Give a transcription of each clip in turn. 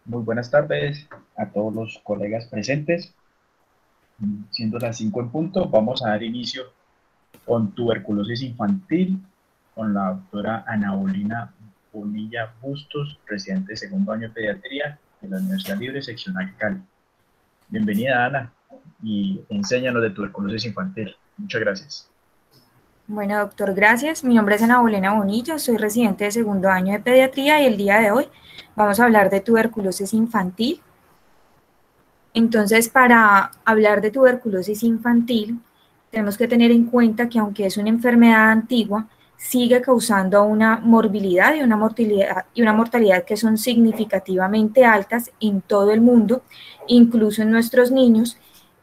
Muy buenas tardes a todos los colegas presentes. Siendo las 5 en punto, vamos a dar inicio con tuberculosis infantil con la doctora Ana Bolina Bonilla Bustos, residente de segundo año de pediatría de la Universidad Libre Seccional Cali. Bienvenida, Ana, y enséñanos de tuberculosis infantil. Muchas gracias. Bueno, doctor, gracias. Mi nombre es Ana Bolena Bonilla, soy residente de segundo año de pediatría y el día de hoy vamos a hablar de tuberculosis infantil. Entonces, para hablar de tuberculosis infantil, tenemos que tener en cuenta que aunque es una enfermedad antigua, sigue causando una morbilidad y una mortalidad que son significativamente altas en todo el mundo, incluso en nuestros niños.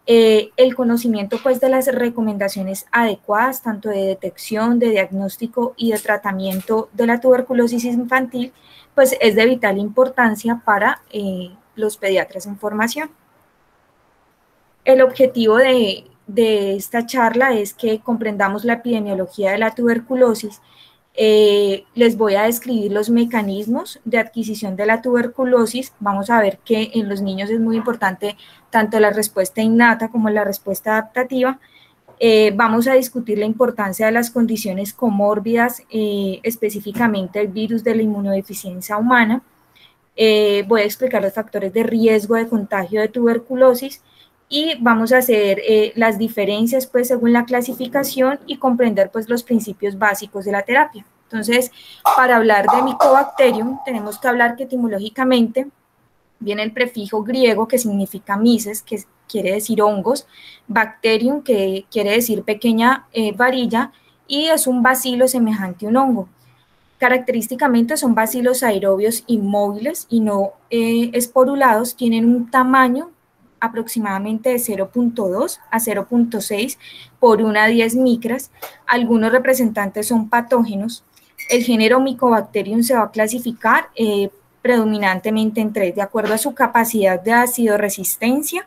El conocimiento pues de las recomendaciones adecuadas, tanto de detección, de diagnóstico y de tratamiento de la tuberculosis infantil, pues es de vital importancia para los pediatras en formación. El objetivo de esta charla es que comprendamos la epidemiología de la tuberculosis. Les voy a describir los mecanismos de adquisición de la tuberculosis. Vamos a ver que en los niños es muy importante tanto la respuesta innata como la respuesta adaptativa. Vamos a discutir la importancia de las condiciones comórbidas, específicamente el virus de la inmunodeficiencia humana. Voy a explicar los factores de riesgo de contagio de tuberculosis y vamos a hacer las diferencias pues según la clasificación y comprender pues los principios básicos de la terapia. Entonces, para hablar de Mycobacterium, tenemos que hablar que etimológicamente viene el prefijo griego que significa myces, que quiere decir hongos, bacterium, que quiere decir pequeña varilla, y es un bacilo semejante a un hongo. Característicamente son bacilos aerobios inmóviles y no esporulados, tienen un tamaño aproximadamente de 0.2 a 0.6 por 1 a 10 micras. Algunos representantes son patógenos. El género Mycobacterium se va a clasificar predominantemente en 3, de acuerdo a su capacidad de ácido resistencia,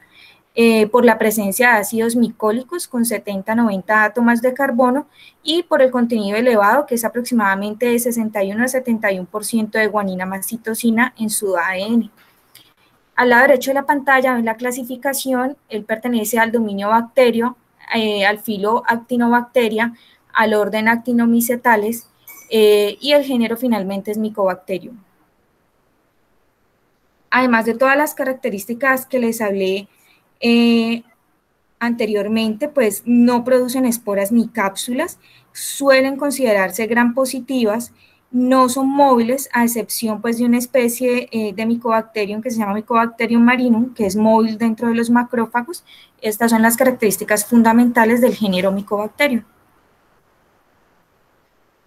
por la presencia de ácidos micólicos con 70 a 90 átomos de carbono y por el contenido elevado, que es aproximadamente de 61 a 71% de guanina más citosina en su ADN. Al lado derecho de la pantalla ven la clasificación. Él pertenece al dominio bacterio, al filo Actinobacteria, al orden Actinomycetales, y el género finalmente es Mycobacterium. Además de todas las características que les hablé anteriormente, pues no producen esporas ni cápsulas, suelen considerarse gram positivas, no son móviles, a excepción pues de una especie de Mycobacterium que se llama Mycobacterium marinum, que es móvil dentro de los macrófagos. Estas son las características fundamentales del género Mycobacterium.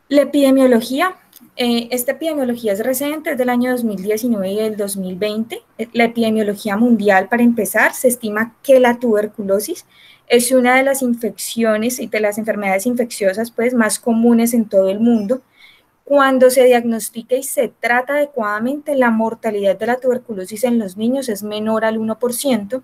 La epidemiología. Esta epidemiología es reciente, es del año 2019 y del 2020. La epidemiología mundial, para empezar, se estima que la tuberculosis es una de las infecciones y de las enfermedades infecciosas pues, más comunes en todo el mundo. Cuando se diagnostica y se trata adecuadamente, la mortalidad de la tuberculosis en los niños es menor al 1%.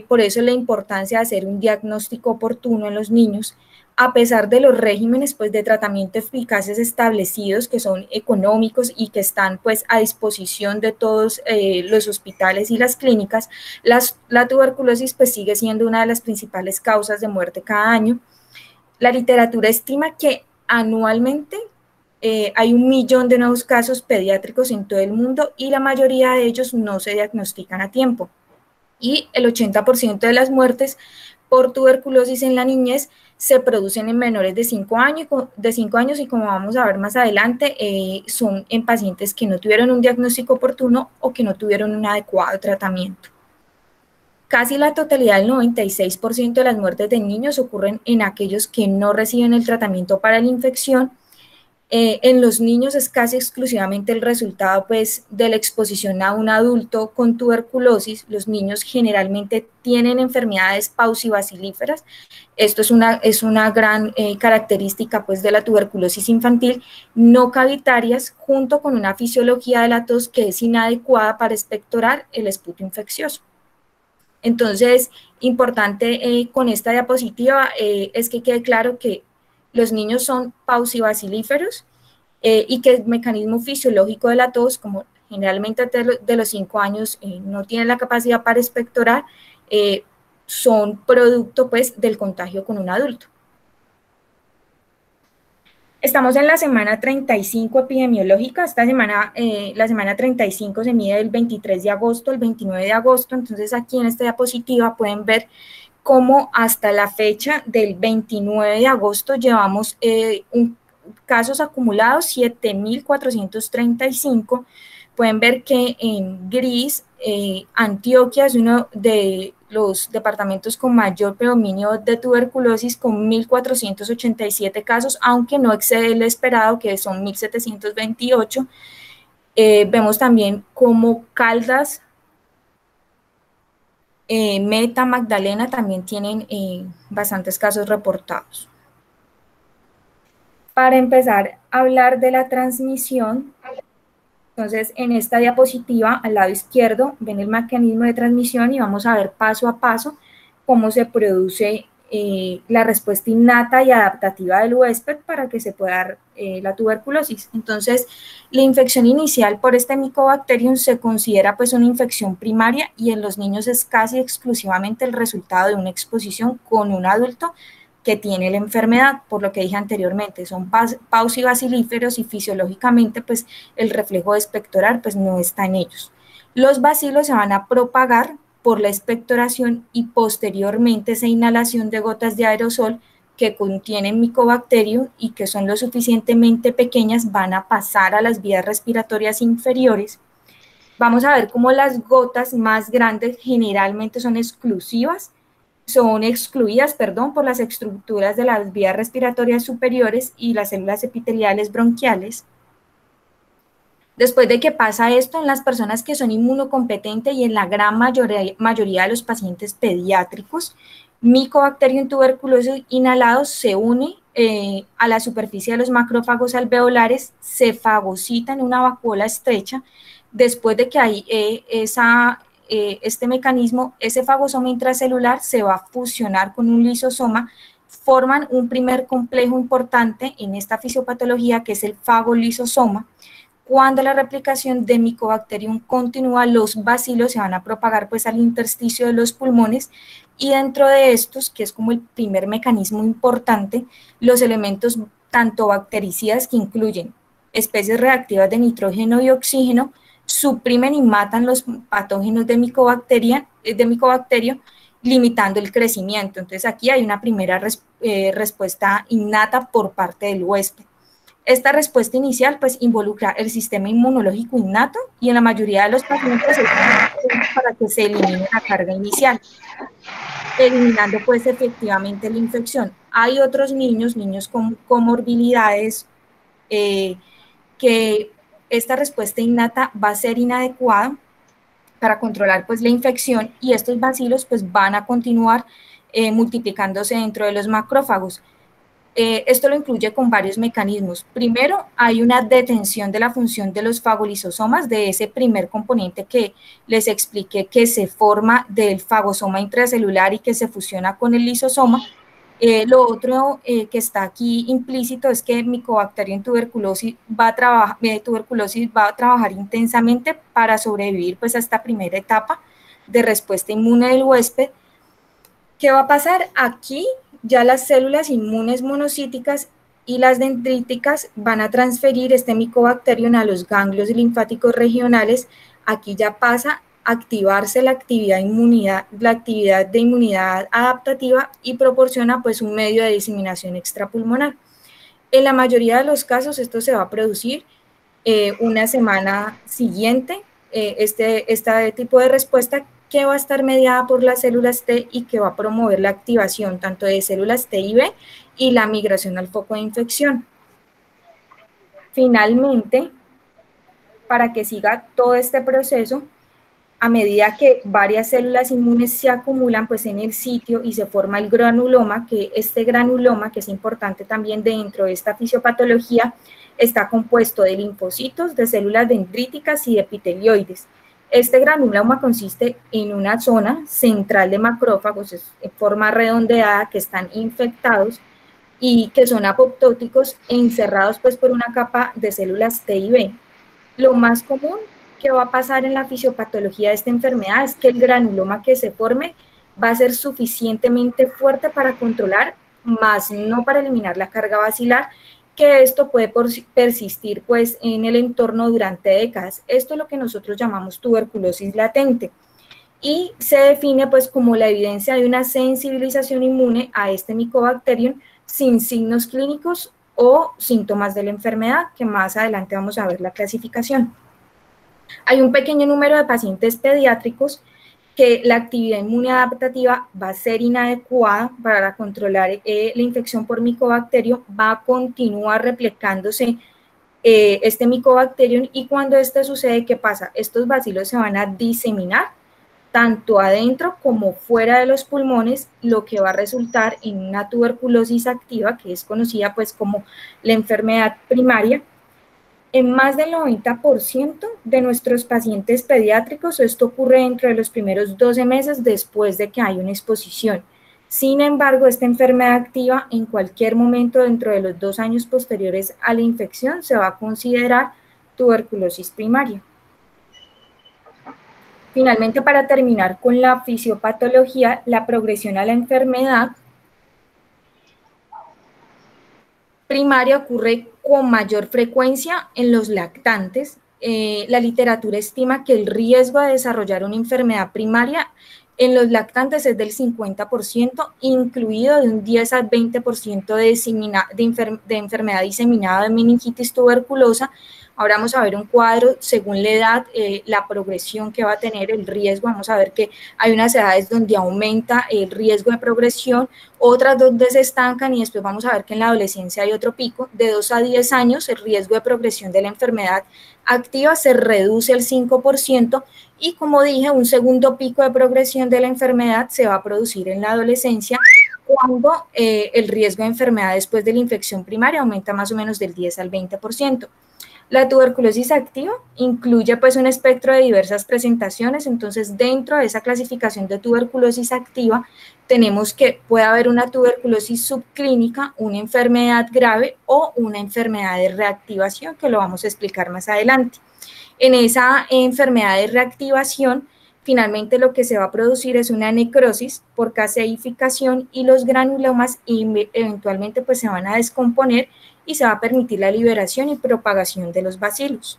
Por eso la importancia de hacer un diagnóstico oportuno en los niños, a pesar de los regímenes pues, de tratamiento eficaces establecidos que son económicos y que están pues, a disposición de todos los hospitales y las clínicas. La tuberculosis pues, sigue siendo una de las principales causas de muerte cada año. La literatura estima que anualmente hay 1 millón de nuevos casos pediátricos en todo el mundo y la mayoría de ellos no se diagnostican a tiempo. Y el 80% de las muertes por tuberculosis en la niñez se producen en menores de 5 años y como vamos a ver más adelante, son en pacientes que no tuvieron un diagnóstico oportuno o que no tuvieron un adecuado tratamiento. Casi la totalidad, el 96% de las muertes de niños ocurren en aquellos que no reciben el tratamiento para la infección. En los niños es casi exclusivamente el resultado pues, de la exposición a un adulto con tuberculosis. Los niños generalmente tienen enfermedades pausibacilíferas. Esto es una gran característica pues, de la tuberculosis infantil, no cavitarias, junto con una fisiología de la tos que es inadecuada para expectorar el esputo infeccioso. Entonces, importante con esta diapositiva es que quede claro que los niños son pausibacilíferos y que el mecanismo fisiológico de la tos, como generalmente antes de los 5 años no tienen la capacidad para expectorar, son producto pues del contagio con un adulto. Estamos en la semana 35 epidemiológica. Esta semana, la semana 35 se mide del 23 de agosto al 29 de agosto. Entonces, aquí en esta diapositiva pueden ver cómo hasta la fecha del 29 de agosto llevamos casos acumulados 7.435. Pueden ver que en gris, Antioquia es uno de los departamentos con mayor predominio de tuberculosis, con 1.487 casos, aunque no excede el esperado, que son 1.728. Vemos también como Caldas, Meta, Magdalena también tienen bastantes casos reportados. Para empezar a hablar de la transmisión, entonces en esta diapositiva al lado izquierdo ven el mecanismo de transmisión y vamos a ver paso a paso cómo se produce la respuesta innata y adaptativa del huésped para que se pueda dar la tuberculosis. Entonces, la infección inicial por este Mycobacterium se considera pues una infección primaria y en los niños es casi exclusivamente el resultado de una exposición con un adulto que tiene la enfermedad, por lo que dije anteriormente, son pausibacilíferos y fisiológicamente pues el reflejo de expectorar pues no está en ellos. Los bacilos se van a propagar por la expectoración y posteriormente esa inhalación de gotas de aerosol que contienen Mycobacterium y que son lo suficientemente pequeñas van a pasar a las vías respiratorias inferiores. Vamos a ver cómo las gotas más grandes generalmente son excluidas por las estructuras de las vías respiratorias superiores y las células epiteliales bronquiales. Después de que pasa esto, en las personas que son inmunocompetentes y en la gran mayoría de los pacientes pediátricos, Mycobacterium tuberculosis inhalados se une a la superficie de los macrófagos alveolares, se fagocita en una vacuola estrecha. Después de que hay este mecanismo, ese fagosoma intracelular se va a fusionar con un lisosoma, forman un primer complejo importante en esta fisiopatología que es el fagolisosoma. Cuando la replicación de Mycobacterium continúa, los bacilos se van a propagar pues al intersticio de los pulmones y dentro de estos, que es como el primer mecanismo importante, los elementos tanto bactericidas que incluyen especies reactivas de nitrógeno y oxígeno suprimen y matan los patógenos de Mycobacterium, limitando el crecimiento. Entonces aquí hay una primera respuesta innata por parte del huésped. Esta respuesta inicial pues involucra el sistema inmunológico innato y en la mayoría de los pacientes es para que se elimine la carga inicial, eliminando pues efectivamente la infección. Hay otros niños con comorbilidades que esta respuesta innata va a ser inadecuada para controlar pues la infección y estos bacilos pues van a continuar multiplicándose dentro de los macrófagos. Esto lo incluye con varios mecanismos. Primero, hay una detención de la función de los fagolisosomas, de ese primer componente que les expliqué que se forma del fagosoma intracelular y que se fusiona con el lisosoma. Lo otro que está aquí implícito es que Mycobacterium tuberculosis va a trabajar intensamente para sobrevivir pues a esta primera etapa de respuesta inmune del huésped. ¿Qué va a pasar? Aquí ya las células inmunes monocíticas y las dendríticas van a transferir este Mycobacterium a los ganglios linfáticos regionales. Aquí ya pasa a activarse la actividad de inmunidad adaptativa y proporciona pues un medio de diseminación extrapulmonar. En la mayoría de los casos esto se va a producir una semana siguiente, este tipo de respuesta que va a estar mediada por las células T y que va a promover la activación tanto de células T y B y la migración al foco de infección. Finalmente, para que siga todo este proceso, a medida que varias células inmunes se acumulan pues en el sitio y se forma el granuloma, que este granuloma, que es importante también dentro de esta fisiopatología, está compuesto de linfocitos, de células dendríticas y de epitelioides. Este granuloma consiste en una zona central de macrófagos en forma redondeada que están infectados y que son apoptóticos e encerrados pues por una capa de células T y B. Lo más común ¿qué va a pasar en la fisiopatología de esta enfermedad? Es que el granuloma que se forme va a ser suficientemente fuerte para controlar, más no para eliminar la carga basilar, que esto puede persistir pues en el entorno durante décadas. Esto es lo que nosotros llamamos tuberculosis latente y se define pues como la evidencia de una sensibilización inmune a este Mycobacterium sin signos clínicos o síntomas de la enfermedad, que más adelante vamos a ver la clasificación. Hay un pequeño número de pacientes pediátricos que la actividad inmune adaptativa va a ser inadecuada para controlar la infección por micobacterio, va a continuar replicándose este micobacterium y cuando esto sucede, ¿qué pasa? Estos bacilos se van a diseminar tanto adentro como fuera de los pulmones, lo que va a resultar en una tuberculosis activa, que es conocida pues como la enfermedad primaria. En más del 90% de nuestros pacientes pediátricos, esto ocurre dentro de los primeros 12 meses después de que hay una exposición. Sin embargo, esta enfermedad activa en cualquier momento dentro de los 2 años posteriores a la infección se va a considerar tuberculosis primaria. Finalmente, para terminar con la fisiopatología, la progresión a la enfermedad primaria ocurre con mayor frecuencia en los lactantes. La literatura estima que el riesgo de desarrollar una enfermedad primaria en los lactantes es del 50%, incluido de un 10 al 20% de enfermedad diseminada de meningitis tuberculosa. Ahora vamos a ver un cuadro según la edad, la progresión que va a tener el riesgo. Vamos a ver que hay unas edades donde aumenta el riesgo de progresión, otras donde se estancan y después vamos a ver que en la adolescencia hay otro pico. De 2 a 10 años el riesgo de progresión de la enfermedad activa se reduce al 5% y como dije, un segundo pico de progresión de la enfermedad se va a producir en la adolescencia cuando el riesgo de enfermedad después de la infección primaria aumenta más o menos del 10 al 20%. La tuberculosis activa incluye pues un espectro de diversas presentaciones, entonces dentro de esa clasificación de tuberculosis activa tenemos que puede haber una tuberculosis subclínica, una enfermedad grave o una enfermedad de reactivación, que lo vamos a explicar más adelante. En esa enfermedad de reactivación, finalmente lo que se va a producir es una necrosis por caseificación y los granulomas eventualmente pues se van a descomponer y se va a permitir la liberación y propagación de los bacilos.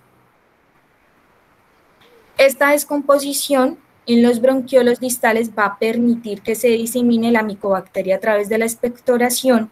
Esta descomposición en los bronquiolos distales va a permitir que se disemine la micobacteria a través de la expectoración.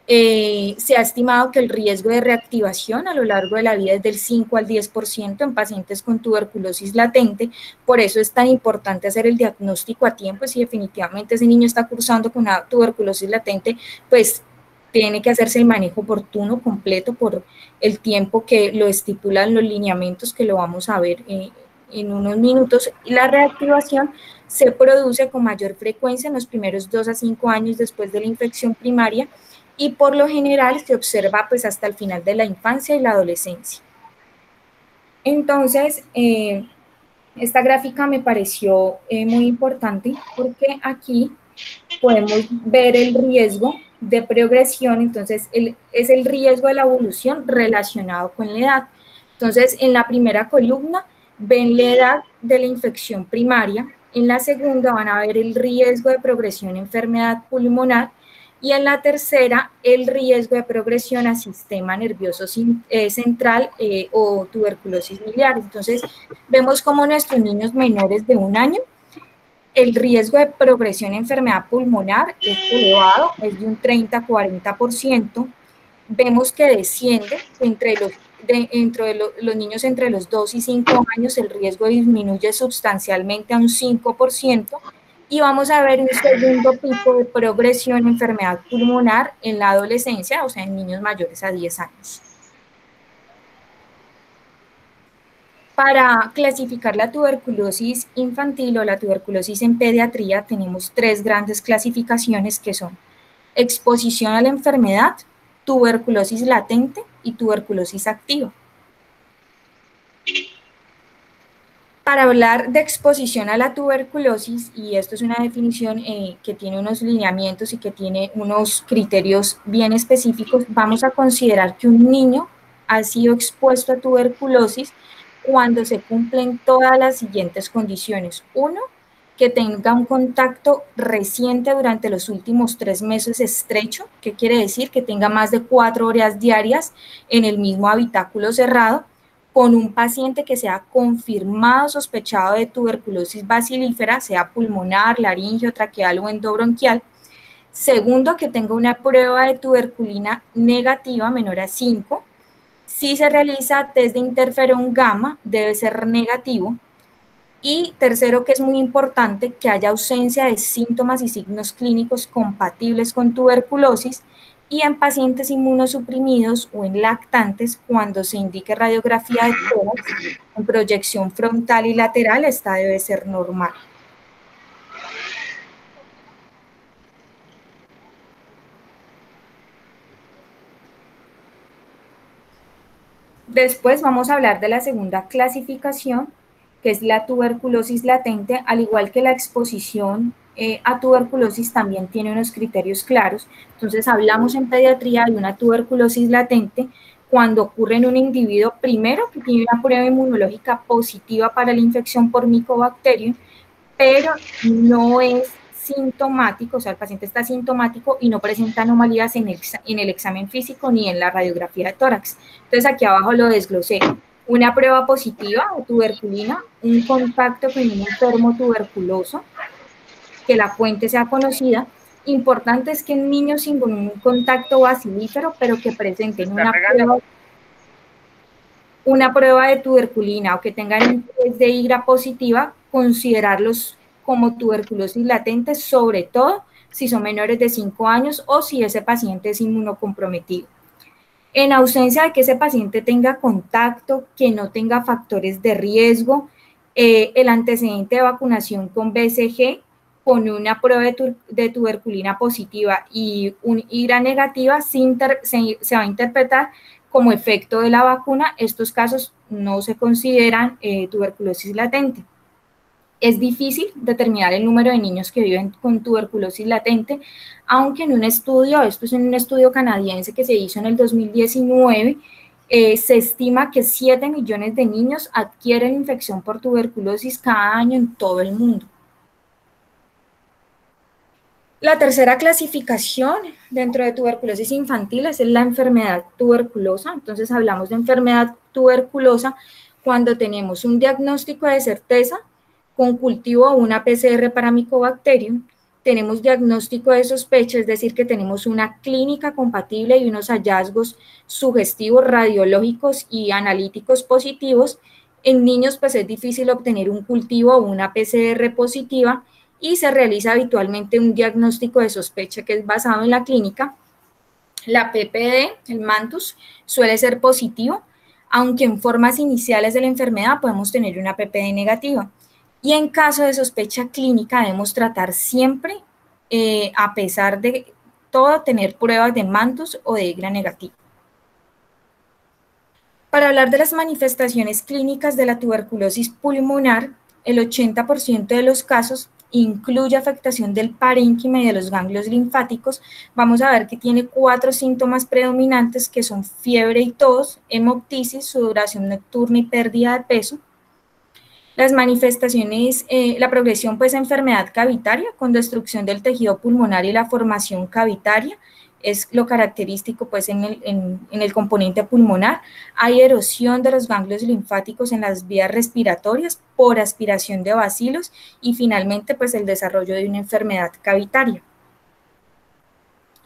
Se ha estimado que el riesgo de reactivación a lo largo de la vida es del 5 al 10% en pacientes con tuberculosis latente, por eso es tan importante hacer el diagnóstico a tiempo. Si definitivamente ese niño está cursando con una tuberculosis latente, pues tiene que hacerse el manejo oportuno, completo, por el tiempo que lo estipulan los lineamientos, que lo vamos a ver en unos minutos. Y la reactivación se produce con mayor frecuencia en los primeros 2 a 5 años después de la infección primaria y por lo general se observa pues hasta el final de la infancia y la adolescencia. Entonces, esta gráfica me pareció muy importante porque aquí podemos ver el riesgo de progresión, entonces es el riesgo de la evolución relacionado con la edad. Entonces, en la primera columna ven la edad de la infección primaria, en la segunda van a ver el riesgo de progresión a enfermedad pulmonar y en la tercera el riesgo de progresión a sistema nervioso central o tuberculosis miliar. Entonces, vemos como nuestros niños menores de 1 año el riesgo de progresión a enfermedad pulmonar es elevado, es de un 30-40%. Vemos que desciende entre los niños entre los 2 y 5 años, el riesgo disminuye sustancialmente a un 5%. Y vamos a ver un segundo pico de progresión en enfermedad pulmonar en la adolescencia, o sea, en niños mayores a 10 años. Para clasificar la tuberculosis infantil o la tuberculosis en pediatría tenemos 3 grandes clasificaciones que son exposición a la enfermedad, tuberculosis latente y tuberculosis activa. Para hablar de exposición a la tuberculosis, y esto es una definición que tiene unos lineamientos y que tiene unos criterios bien específicos, vamos a considerar que un niño ha sido expuesto a tuberculosis cuando se cumplen todas las siguientes condiciones. 1, que tenga un contacto reciente durante los últimos 3 meses estrecho, que quiere decir que tenga más de 4 horas diarias en el mismo habitáculo cerrado, con un paciente que sea confirmado sospechado de tuberculosis bacilífera, sea pulmonar, laringio, traqueal o endobronquial. Segundo, que tenga una prueba de tuberculina negativa menor a 5. Si se realiza test de interferón gamma, debe ser negativo. Y tercero, que es muy importante, que haya ausencia de síntomas y signos clínicos compatibles con tuberculosis, y en pacientes inmunosuprimidos o en lactantes, cuando se indique radiografía de tórax en proyección frontal y lateral, esta debe ser normal. Después vamos a hablar de la segunda clasificación, que es la tuberculosis latente. Al igual que la exposición a tuberculosis, también tiene unos criterios claros. Entonces, hablamos en pediatría de una tuberculosis latente cuando ocurre en un individuo, primero, que tiene una prueba inmunológica positiva para la infección por Mycobacterium, pero no es sintomático, o sea, el paciente está sintomático y no presenta anomalías en el examen físico ni en la radiografía de tórax. Entonces, aquí abajo lo desglosé. Una prueba positiva de tuberculina, un contacto con un enfermo tuberculoso, que la fuente sea conocida. Importante es que en niños sin un contacto bacilífero, pero que presenten una prueba de tuberculina o que tengan un test de IGRA positiva, considerarlos como tuberculosis latente, sobre todo si son menores de 5 años o si ese paciente es inmunocomprometido. En ausencia de que ese paciente tenga contacto, que no tenga factores de riesgo, el antecedente de vacunación con BCG, con una prueba de tuberculina positiva y un IGRA negativa, se va a interpretar como efecto de la vacuna. Estos casos no se consideran tuberculosis latente. Es difícil determinar el número de niños que viven con tuberculosis latente, aunque en un estudio, esto es en un estudio canadiense que se hizo en el 2019, se estima que 7 millones de niños adquieren infección por tuberculosis cada año en todo el mundo. La tercera clasificación dentro de tuberculosis infantil es la enfermedad tuberculosa. Entonces hablamos de enfermedad tuberculosa cuando tenemos un diagnóstico de certeza con cultivo o una PCR para Mycobacterium, tenemos diagnóstico de sospecha, es decir, que tenemos una clínica compatible y unos hallazgos sugestivos, radiológicos y analíticos positivos. En niños pues es difícil obtener un cultivo o una PCR positiva y se realiza habitualmente un diagnóstico de sospecha que es basado en la clínica. La PPD, el mantus, suele ser positivo, aunque en formas iniciales de la enfermedad podemos tener una PPD negativa. Y en caso de sospecha clínica debemos tratar siempre, a pesar de todo, tener pruebas de mantus o de IGRA negativo. Para hablar de las manifestaciones clínicas de la tuberculosis pulmonar, el 80% de los casos incluye afectación del parénquima y de los ganglios linfáticos. Vamos a ver que tiene 4 síntomas predominantes, que son fiebre y tos, hemoptisis, sudoración nocturna y pérdida de peso. Las manifestaciones, la progresión pues enfermedad cavitaria con destrucción del tejido pulmonar y la formación cavitaria es lo característico pues en el componente pulmonar. Hay erosión de los ganglios linfáticos en las vías respiratorias por aspiración de bacilos y finalmente pues el desarrollo de una enfermedad cavitaria.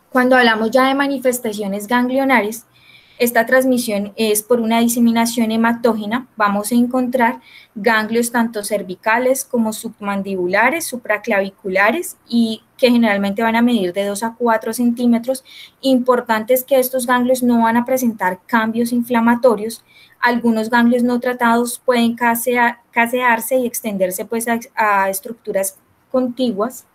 Cuando hablamos ya de manifestaciones ganglionares, esta transmisión es por una diseminación hematógena. Vamos a encontrar ganglios tanto cervicales como submandibulares, supraclaviculares y que generalmente van a medir de 2 a 4 centímetros. Importante es que estos ganglios no van a presentar cambios inflamatorios. Algunos ganglios no tratados pueden casearse y extenderse pues a estructuras contiguas.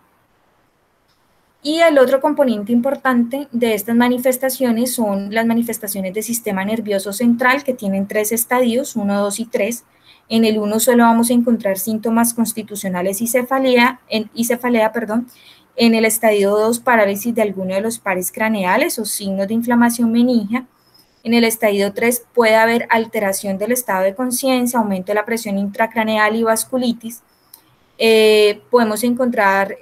Y el otro componente importante de estas manifestaciones son las manifestaciones del sistema nervioso central, que tienen 3 estadios, 1, 2 y 3. En el 1 solo vamos a encontrar síntomas constitucionales y cefalea. En el estadio 2, parálisis de alguno de los pares craneales o signos de inflamación meningia. En el estadio 3 puede haber alteración del estado de conciencia, aumento de la presión intracraneal y vasculitis. Podemos encontrar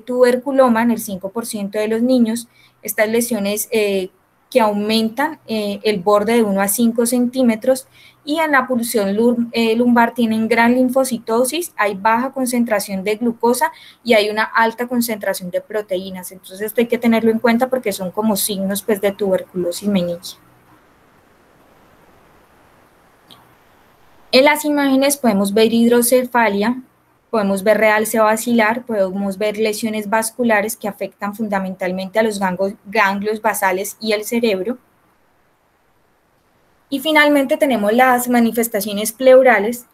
tuberculoma en el 5% de los niños. Estas lesiones que aumentan el borde de 1 a 5 centímetros, y en la pulsión lumbar tienen gran linfocitosis, hay baja concentración de glucosa y hay una alta concentración de proteínas. Entonces esto hay que tenerlo en cuenta porque son como signos pues, de tuberculosis meningia. En las imágenes podemos ver hidrocefalia, podemos ver realce basilar, podemos ver lesiones vasculares que afectan fundamentalmente a los ganglios basales y el cerebro. Y finalmente tenemos las manifestaciones pleurales,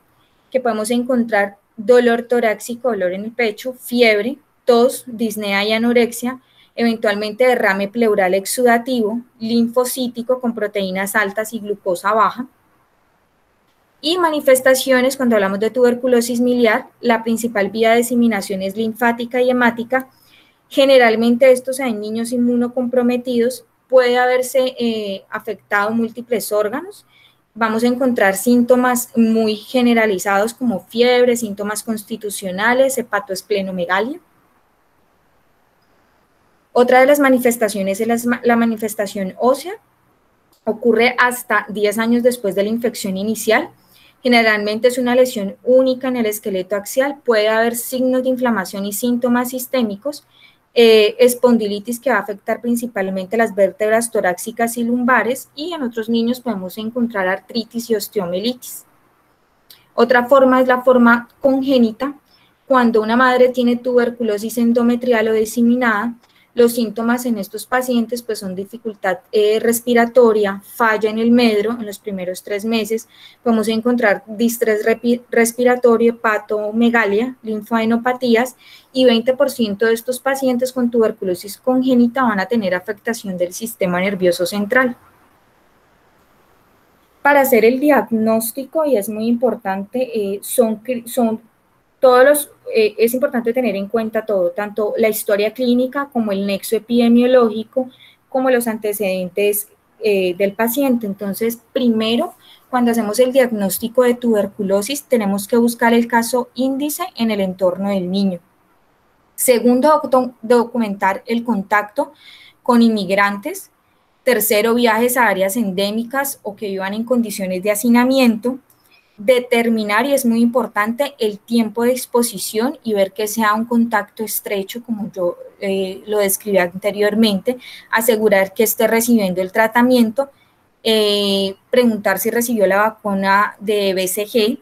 que podemos encontrar dolor torácico, dolor en el pecho, fiebre, tos, disnea y anorexia, eventualmente derrame pleural exudativo, linfocítico con proteínas altas y glucosa baja. Y manifestaciones, cuando hablamos de tuberculosis miliar, la principal vía de diseminación es linfática y hemática. Generalmente estos en niños inmunocomprometidos puede haberse afectado múltiples órganos. Vamos a encontrar síntomas muy generalizados como fiebre, síntomas constitucionales, hepatoesplenomegalia. Otra de las manifestaciones es la manifestación ósea. Ocurre hasta 10 años después de la infección inicial. Generalmente es una lesión única en el esqueleto axial. Puede haber signos de inflamación y síntomas sistémicos. Espondilitis, que va a afectar principalmente las vértebras torácicas y lumbares, y en otros niños podemos encontrar artritis y osteomielitis. Otra forma es la forma congénita. Cuando una madre tiene tuberculosis endometrial o diseminada, los síntomas en estos pacientes pues, son dificultad respiratoria, falla en el medro en los primeros 3 meses, podemos encontrar distrés respiratorio, hepatomegalia, linfadenopatías, y 20% de estos pacientes con tuberculosis congénita van a tener afectación del sistema nervioso central. Para hacer el diagnóstico, y es muy importante, es importante tener en cuenta todo, tanto la historia clínica como el nexo epidemiológico, como los antecedentes del paciente. Entonces, primero, cuando hacemos el diagnóstico de tuberculosis, tenemos que buscar el caso índice en el entorno del niño. Segundo, documentar el contacto con inmigrantes. Tercero, viajes a áreas endémicas o que vivan en condiciones de hacinamiento. Determinar, y es muy importante, el tiempo de exposición y ver que sea un contacto estrecho, como yo lo describí anteriormente. Asegurar que esté recibiendo el tratamiento. Preguntar si recibió la vacuna de BCG,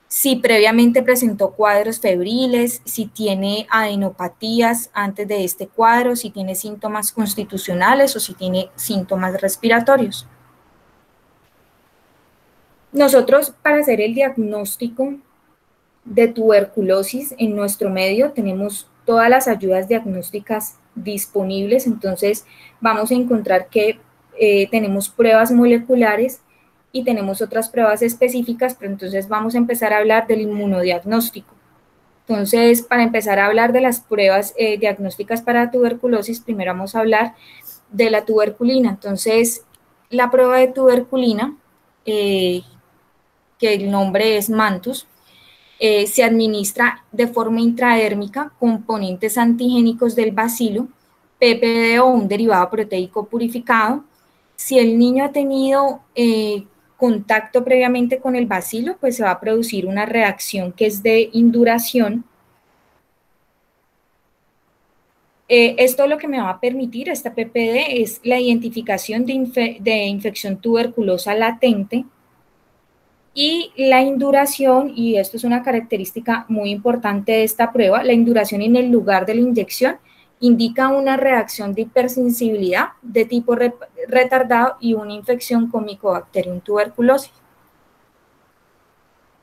si previamente presentó cuadros febriles, si tiene adenopatías antes de este cuadro, si tiene síntomas constitucionales o si tiene síntomas respiratorios. Nosotros, para hacer el diagnóstico de tuberculosis en nuestro medio, tenemos todas las ayudas diagnósticas disponibles. Entonces vamos a encontrar que tenemos pruebas moleculares y tenemos otras pruebas específicas, pero entonces vamos a empezar a hablar del inmunodiagnóstico. Entonces, para empezar a hablar de las pruebas diagnósticas para tuberculosis, primero vamos a hablar de la tuberculina. Entonces, la prueba de tuberculina, que el nombre es Mantus, se administra de forma intradérmica componentes antigénicos del bacilo, PPD o un derivado proteico purificado. Si el niño ha tenido contacto previamente con el bacilo, pues se va a producir una reacción que es de induración. Esto lo que me va a permitir, esta PPD, es la identificación de infección tuberculosa latente, y la induración, y esto es una característica muy importante de esta prueba, la induración en el lugar de la inyección indica una reacción de hipersensibilidad de tipo retardado y una infección con Mycobacterium tuberculosis.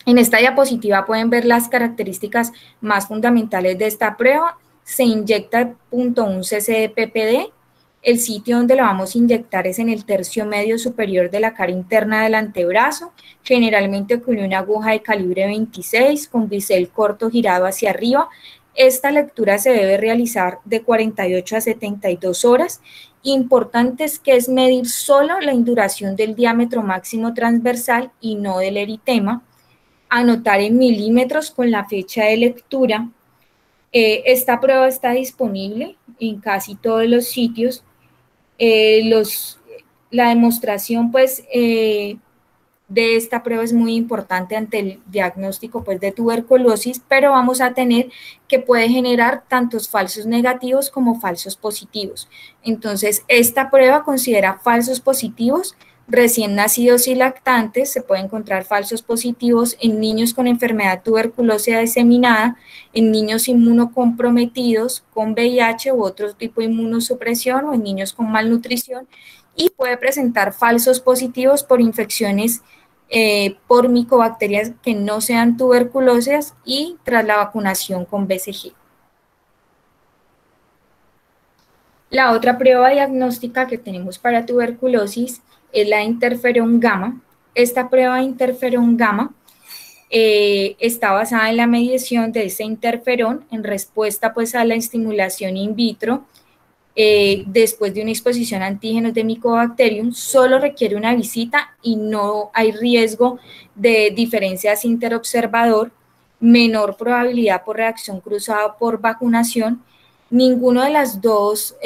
En esta diapositiva pueden ver las características más fundamentales de esta prueba. Se inyecta 0.1 cc de PPD. El sitio donde la vamos a inyectar es en el tercio medio superior de la cara interna del antebrazo, generalmente con una aguja de calibre 26 con bisel corto girado hacia arriba. esta lectura se debe realizar de 48 a 72 horas. Importante es que es medir solo la induración del diámetro máximo transversal y no del eritema. Anotar en milímetros con la fecha de lectura. Esta prueba está disponible en casi todos los sitios. La demostración, pues, de esta prueba es muy importante ante el diagnóstico, pues, de tuberculosis, pero vamos a tener que puede generar tantos falsos negativos como falsos positivos. Entonces, esta prueba considera falsos positivos recién nacidos y lactantes. Se puede encontrar falsos positivos en niños con enfermedad tuberculosa diseminada, en niños inmunocomprometidos con VIH u otro tipo de inmunosupresión, o en niños con malnutrición, y puede presentar falsos positivos por infecciones por micobacterias que no sean tuberculosas y tras la vacunación con BCG. La otra prueba diagnóstica que tenemos para tuberculosis es la interferón gamma. Esta prueba de interferón gamma está basada en la medición de ese interferón en respuesta, pues, a la estimulación in vitro después de una exposición a antígenos de Mycobacterium. Solo requiere una visita y no hay riesgo de diferencias interobservador, menor probabilidad por reacción cruzada por vacunación. Ninguno de las dos,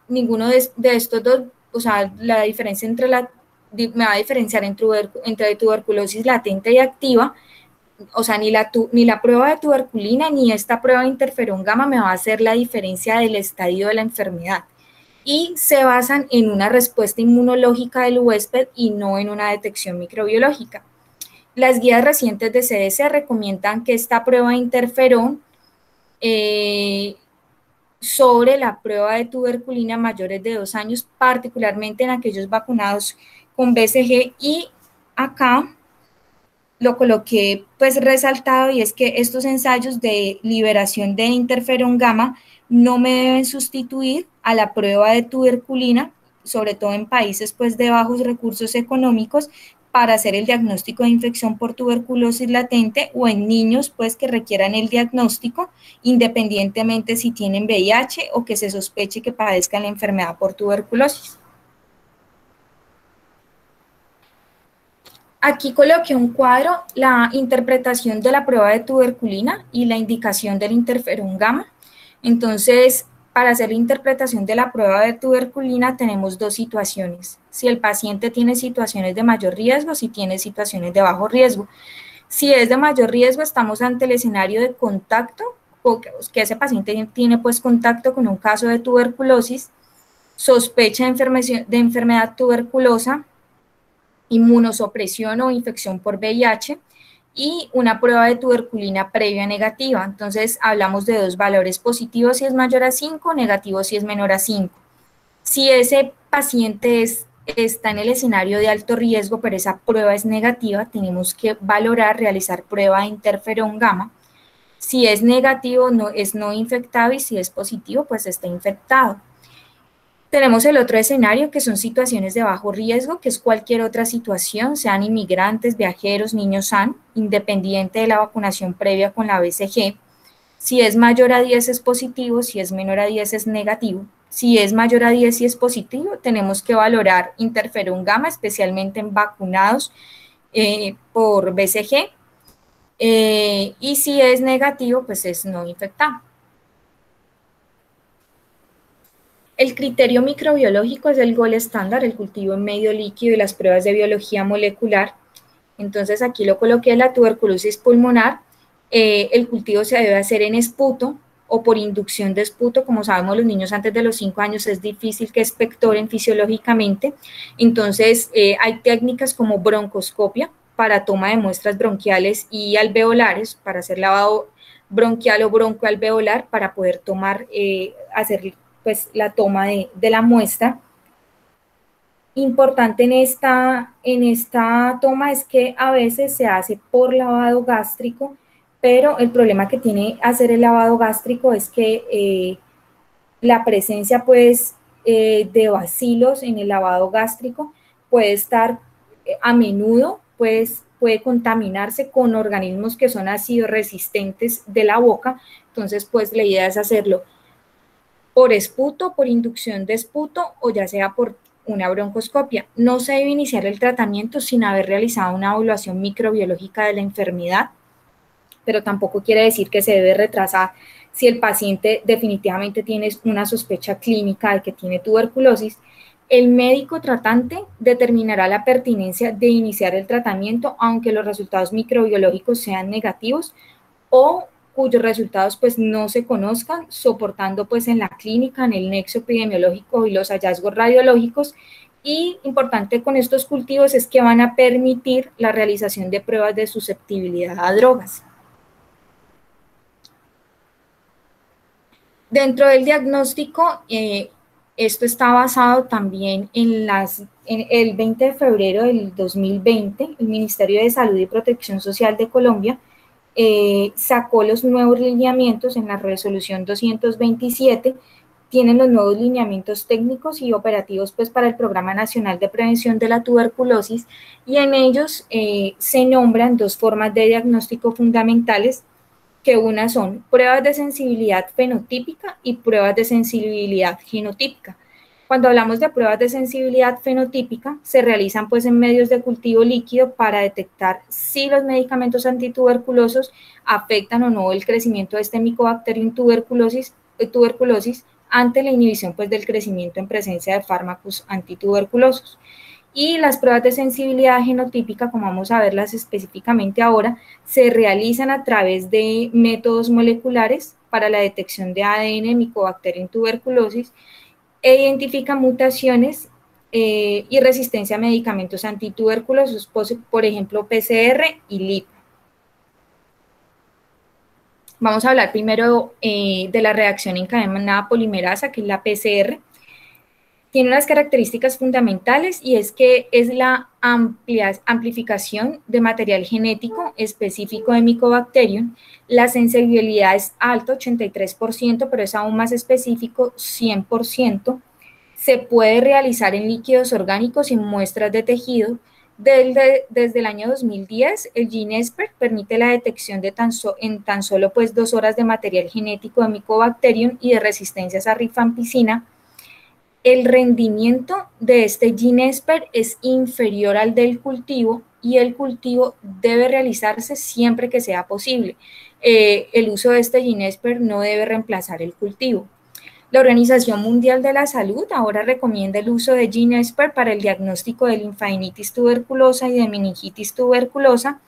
ninguno de estos dos, o sea, la diferencia entre me va a diferenciar entre tuberculosis latente y activa. O sea, ni la prueba de tuberculina ni esta prueba de interferón gamma me va a hacer la diferencia del estadio de la enfermedad. Y se basan en una respuesta inmunológica del huésped y no en una detección microbiológica. Las guías recientes de CDC recomiendan que esta prueba de interferón sobre la prueba de tuberculina mayores de 2 años, particularmente en aquellos vacunados con BCG, y acá lo coloqué, pues, resaltado, y es que estos ensayos de liberación de interferón gamma no me deben sustituir a la prueba de tuberculina, sobre todo en países, pues, de bajos recursos económicos, para hacer el diagnóstico de infección por tuberculosis latente, o en niños, pues, que requieran el diagnóstico, independientemente si tienen VIH o que se sospeche que padezcan la enfermedad por tuberculosis. Aquí coloqué un cuadro, la interpretación de la prueba de tuberculina y la indicación del interferón gamma. Entonces, para hacer la interpretación de la prueba de tuberculina tenemos dos situaciones: si el paciente tiene situaciones de mayor riesgo, si tiene situaciones de bajo riesgo. Si es de mayor riesgo, estamos ante el escenario de contacto, que ese paciente tiene, pues, contacto con un caso de tuberculosis, sospecha de enfermedad tuberculosa, inmunosupresión o infección por VIH, y una prueba de tuberculina previa negativa. Entonces, hablamos de dos valores: positivos si es mayor a 5, negativo si es menor a 5. Si ese paciente está en el escenario de alto riesgo, pero esa prueba es negativa, tenemos que valorar realizar prueba de interferón gamma. Si es negativo, es no infectado, y si es positivo, pues está infectado. Tenemos el otro escenario, que son situaciones de bajo riesgo, que es cualquier otra situación, sean inmigrantes, viajeros, niños sanos, independiente de la vacunación previa con la BCG. Si es mayor a 10 es positivo, si es menor a 10 es negativo. Si es mayor a 10 y es positivo, tenemos que valorar interferón gamma, especialmente en vacunados por BCG. Y si es negativo, pues es no infectado. El criterio microbiológico es el gold estándar, el cultivo en medio líquido y las pruebas de biología molecular. Entonces, aquí lo coloqué: la tuberculosis pulmonar, el cultivo se debe hacer en esputo o por inducción de esputo. Como sabemos, los niños antes de los 5 años es difícil que expectoren fisiológicamente. Entonces, hay técnicas como broncoscopia para toma de muestras bronquiales y alveolares, para hacer lavado bronquial o broncoalveolar, para poder tomar, hacer, pues, la toma de la muestra. Importante en esta toma es que a veces se hace por lavado gástrico, pero el problema que tiene hacer el lavado gástrico es que la presencia, pues, de bacilos en el lavado gástrico puede estar a menudo, pues, puede contaminarse con organismos que son ácido resistentes de la boca. Entonces, pues la idea es hacerlo por esputo, por inducción de esputo o ya sea por una broncoscopia. No se debe iniciar el tratamiento sin haber realizado una evaluación microbiológica de la enfermedad, pero tampoco quiere decir que se debe retrasar si el paciente definitivamente tiene una sospecha clínica de que tiene tuberculosis. El médico tratante determinará la pertinencia de iniciar el tratamiento aunque los resultados microbiológicos sean negativos o cuyos resultados pues no se conozcan, soportando pues en la clínica, en el nexo epidemiológico y los hallazgos radiológicos. Y importante con estos cultivos es que van a permitir la realización de pruebas de susceptibilidad a drogas. Dentro del diagnóstico, esto está basado también en el 20 de febrero del 2020, el Ministerio de Salud y Protección Social de Colombia sacó los nuevos lineamientos en la resolución 227, tienen los nuevos lineamientos técnicos y operativos pues, para el Programa Nacional de Prevención de la Tuberculosis, y en ellos se nombran dos formas de diagnóstico fundamentales, que una son pruebas de sensibilidad fenotípica y pruebas de sensibilidad genotípica. Cuando hablamos de pruebas de sensibilidad fenotípica, se realizan pues en medios de cultivo líquido para detectar si los medicamentos antituberculosos afectan o no el crecimiento de este Mycobacterium tuberculosis ante la inhibición pues del crecimiento en presencia de fármacos antituberculosos. Y las pruebas de sensibilidad genotípica, como vamos a verlas específicamente ahora, se realizan a través de métodos moleculares para la detección de ADN de Mycobacterium tuberculosis e identifican mutaciones y resistencia a medicamentos antituberculosos, por ejemplo, PCR y LIP. Vamos a hablar primero de la reacción en cadena polimerasa, que es la PCR. Tiene unas características fundamentales y es que es la amplificación de material genético específico de Mycobacterium. La sensibilidad es alta, 83%, pero es aún más específico, 100%. Se puede realizar en líquidos orgánicos y en muestras de tejido. Desde el año 2010, el GeneSpert permite la detección de en tan solo pues 2 horas de material genético de Mycobacterium y de resistencias a rifampicina. El rendimiento de este GeneSpert es inferior al del cultivo y el cultivo debe realizarse siempre que sea posible. El uso de este GeneSpert no debe reemplazar el cultivo. La Organización Mundial de la Salud ahora recomienda el uso de GeneSpert para el diagnóstico de linfadenitis tuberculosa y de meningitis tuberculosa.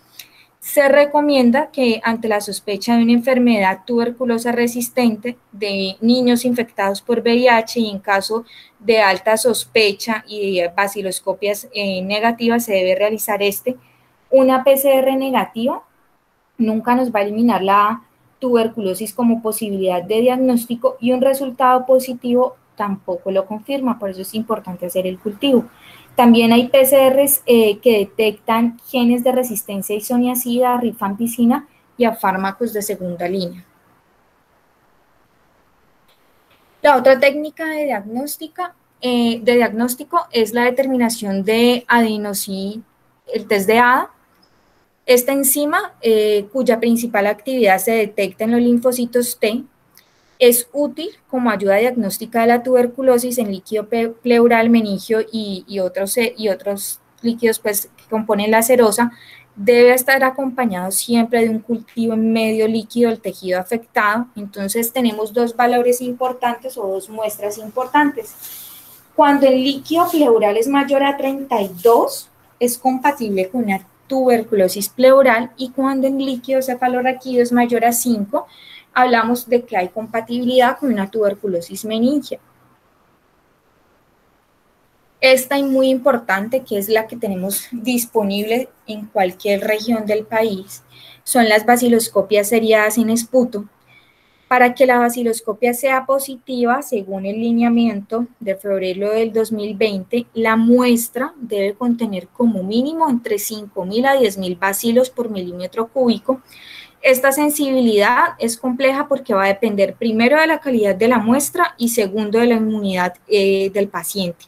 Se recomienda que ante la sospecha de una enfermedad tuberculosa resistente de niños infectados por VIH y en caso de alta sospecha y de baciloscopias negativas se debe realizar una PCR negativa. Nunca nos va a eliminar la tuberculosis como posibilidad de diagnóstico y un resultado positivo tampoco lo confirma, por eso es importante hacer el cultivo. También hay PCRs que detectan genes de resistencia a isoniazida, a rifampicina y a fármacos de segunda línea. La otra técnica de diagnóstico es la determinación de adenosín, el test de ADA. Esta enzima, cuya principal actividad se detecta en los linfocitos T, es útil como ayuda diagnóstica de la tuberculosis en líquido pleural, meningio y otros líquidos pues, que componen la serosa. Debe estar acompañado siempre de un cultivo en medio líquido del tejido afectado. Entonces tenemos dos valores importantes o dos muestras importantes. Cuando el líquido pleural es mayor a 32, es compatible con una tuberculosis pleural, y cuando el líquido cefalorraquídeo es mayor a 5, hablamos de que hay compatibilidad con una tuberculosis meningia. Esta y muy importante, que es la que tenemos disponible en cualquier región del país, son las baciloscopias seriadas en esputo. Para que la baciloscopia sea positiva, según el lineamiento de febrero del 2020, la muestra debe contener como mínimo entre 5.000 a 10.000 bacilos por milímetro cúbico. Esta sensibilidad es compleja porque va a depender primero de la calidad de la muestra y segundo de la inmunidad del paciente.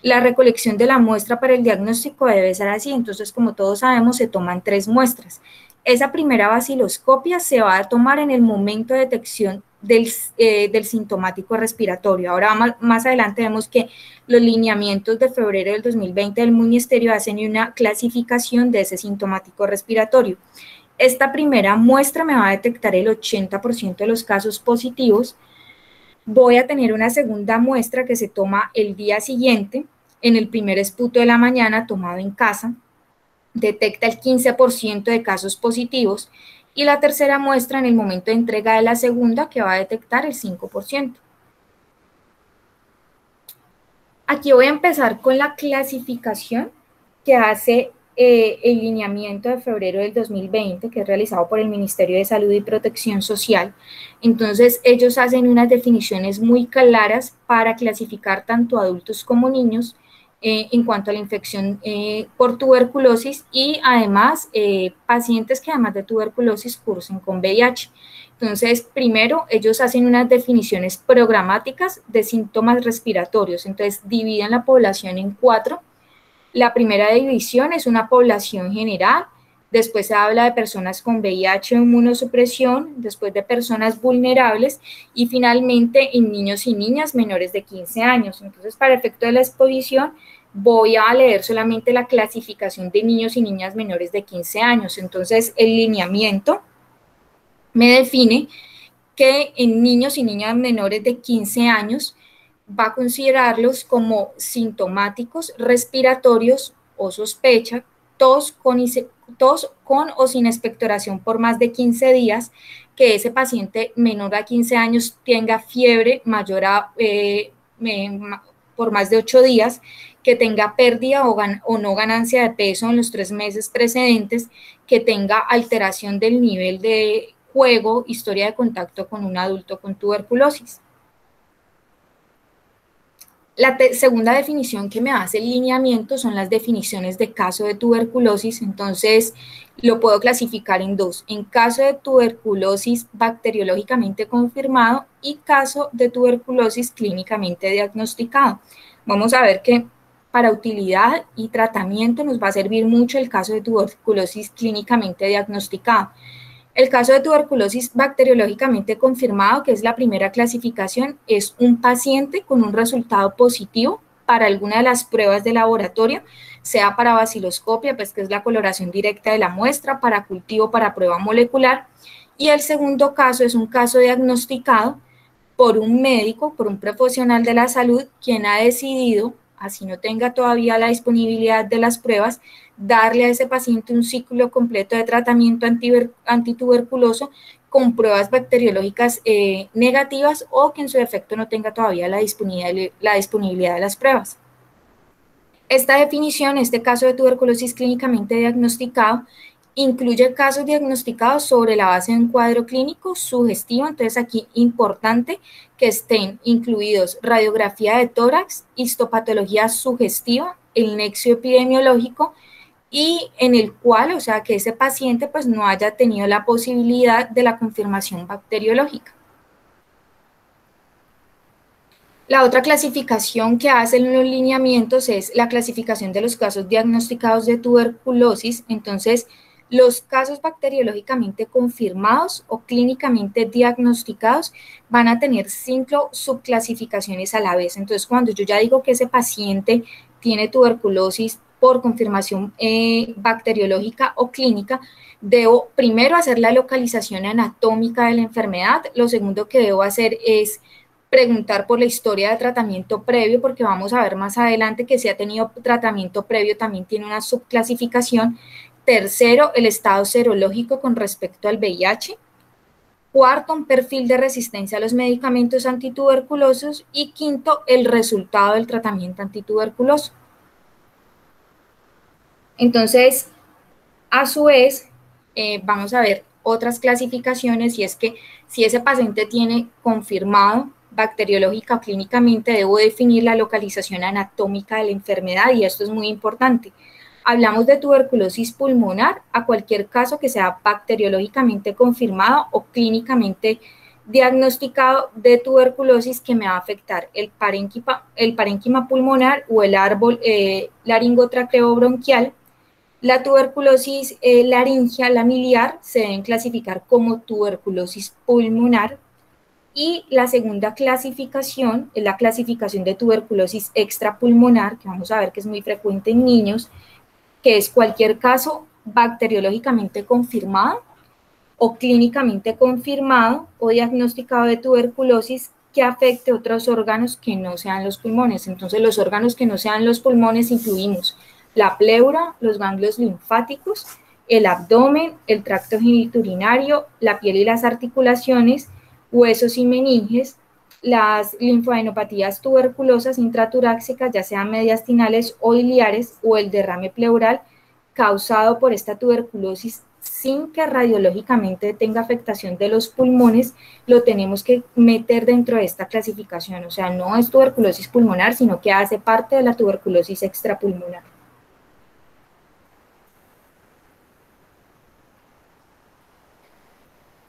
La recolección de la muestra para el diagnóstico debe ser así, entonces como todos sabemos se toman 3 muestras. Esa primera vaciloscopia se va a tomar en el momento de detección del sintomático respiratorio. Ahora más adelante vemos que los lineamientos de febrero del 2020 del Ministerio hacen una clasificación de ese sintomático respiratorio. Esta primera muestra me va a detectar el 80% de los casos positivos. Voy a tener una segunda muestra que se toma el día siguiente, en el primer esputo de la mañana tomado en casa, detecta el 15% de casos positivos, y la tercera muestra en el momento de entrega de la segunda, que va a detectar el 5%. Aquí voy a empezar con la clasificación que hace el lineamiento de febrero del 2020, que es realizado por el Ministerio de Salud y Protección Social. Entonces, ellos hacen unas definiciones muy claras para clasificar tanto adultos como niños en cuanto a la infección por tuberculosis, y además pacientes que además de tuberculosis cursen con VIH. Entonces, primero, ellos hacen unas definiciones programáticas de síntomas respiratorios. Entonces, dividen la población en 4. La primera división es una población general, después se habla de personas con VIH o inmunosupresión, después de personas vulnerables, y finalmente en niños y niñas menores de 15 años. Entonces, para efecto de la exposición, voy a leer solamente la clasificación de niños y niñas menores de 15 años. Entonces, el lineamiento me define que en niños y niñas menores de 15 años va a considerarlos como sintomáticos respiratorios o sospecha, tos con o sin expectoración por más de 15 días, que ese paciente menor a 15 años tenga fiebre mayor a por más de 8 días, que tenga pérdida o no ganancia de peso en los 3 meses precedentes, que tenga alteración del nivel de juego, historia de contacto con un adulto con tuberculosis. La segunda definición que me hace el lineamiento son las definiciones de caso de tuberculosis. Entonces lo puedo clasificar en 2, en caso de tuberculosis bacteriológicamente confirmado y caso de tuberculosis clínicamente diagnosticado. Vamos a ver que para utilidad y tratamiento nos va a servir mucho el caso de tuberculosis clínicamente diagnosticado. El caso de tuberculosis bacteriológicamente confirmado, que es la primera clasificación, es un paciente con un resultado positivo para alguna de las pruebas de laboratorio, sea para vaciloscopia, pues que es la coloración directa de la muestra, para cultivo, para prueba molecular. Y el segundo caso es un caso diagnosticado por un médico, por un profesional de la salud, quien ha decidido, así no tenga todavía la disponibilidad de las pruebas, darle a ese paciente un ciclo completo de tratamiento antituberculoso con pruebas bacteriológicas negativas, o que en su defecto no tenga todavía la disponibilidad de las pruebas. Esta definición, este caso de tuberculosis clínicamente diagnosticado, incluye casos diagnosticados sobre la base de un cuadro clínico sugestivo. Entonces aquí importante que estén incluidos radiografía de tórax, histopatología sugestiva, el nexo epidemiológico, y en el cual, o sea, que ese paciente pues no haya tenido la posibilidad de la confirmación bacteriológica. La otra clasificación que hacen los lineamientos es la clasificación de los casos diagnosticados de tuberculosis. Entonces, los casos bacteriológicamente confirmados o clínicamente diagnosticados van a tener 5 subclasificaciones a la vez. Entonces, cuando yo ya digo que ese paciente tiene tuberculosis por confirmación bacteriológica o clínica, debo primero hacer la localización anatómica de la enfermedad. Lo segundo que debo hacer es preguntar por la historia de tratamiento previo, porque vamos a ver más adelante que si ha tenido tratamiento previo también tiene una subclasificación. Tercero, el estado serológico con respecto al VIH. Cuarto, un perfil de resistencia a los medicamentos antituberculosos. Y quinto, el resultado del tratamiento antituberculoso. Entonces, a su vez, vamos a ver otras clasificaciones, y es que si ese paciente tiene confirmado bacteriológica o clínicamente, debo definir la localización anatómica de la enfermedad, y esto es muy importante. Hablamos de tuberculosis pulmonar a cualquier caso que sea bacteriológicamente confirmado o clínicamente diagnosticado de tuberculosis que me va a afectar el parénquima pulmonar o el árbol laringotraqueobronquial. La tuberculosis laringea, la miliar, se deben clasificar como tuberculosis pulmonar. Y la segunda clasificación es la clasificación de tuberculosis extrapulmonar, que vamos a ver que es muy frecuente en niños, que es cualquier caso bacteriológicamente confirmado o clínicamente confirmado o diagnosticado de tuberculosis que afecte otros órganos que no sean los pulmones. Entonces, los órganos que no sean los pulmones incluimos la pleura, los ganglios linfáticos, el abdomen, el tracto genitourinario, la piel y las articulaciones, huesos y meninges, las linfadenopatías tuberculosas intratorácicas, ya sean mediastinales o iliares, o el derrame pleural causado por esta tuberculosis sin que radiológicamente tenga afectación de los pulmones, lo tenemos que meter dentro de esta clasificación. O sea, no es tuberculosis pulmonar, sino que hace parte de la tuberculosis extrapulmonar.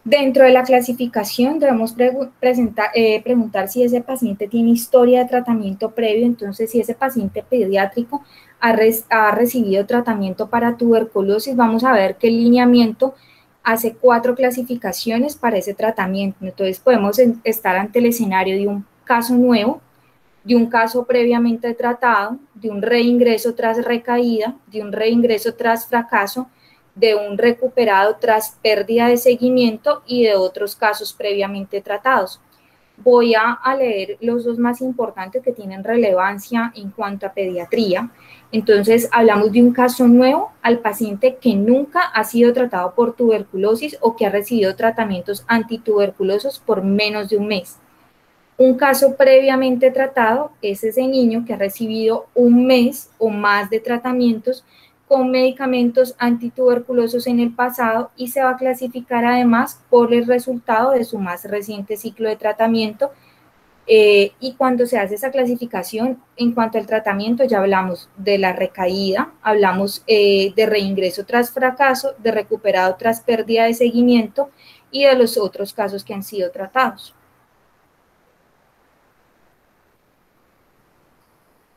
Dentro de la clasificación debemos preguntar si ese paciente tiene historia de tratamiento previo. Entonces, si ese paciente pediátrico ha recibido tratamiento para tuberculosis, vamos a ver que el lineamiento hace 4 clasificaciones para ese tratamiento. Entonces, podemos estar ante el escenario de un caso nuevo, de un caso previamente tratado, de un reingreso tras recaída, de un reingreso tras fracaso, de un recuperado tras pérdida de seguimiento y de otros casos previamente tratados. Voy a leer los 2 más importantes que tienen relevancia en cuanto a pediatría. Entonces, hablamos de un caso nuevo al paciente que nunca ha sido tratado por tuberculosis o que ha recibido tratamientos antituberculosos por menos de un mes. Un caso previamente tratado es ese niño que ha recibido un mes o más de tratamientos con medicamentos antituberculosos en el pasado y se va a clasificar además por el resultado de su más reciente ciclo de tratamiento. Y cuando se hace esa clasificación, en cuanto al tratamiento, ya hablamos de la recaída, hablamos de reingreso tras fracaso, de recuperado tras pérdida de seguimiento y de los otros casos que han sido tratados.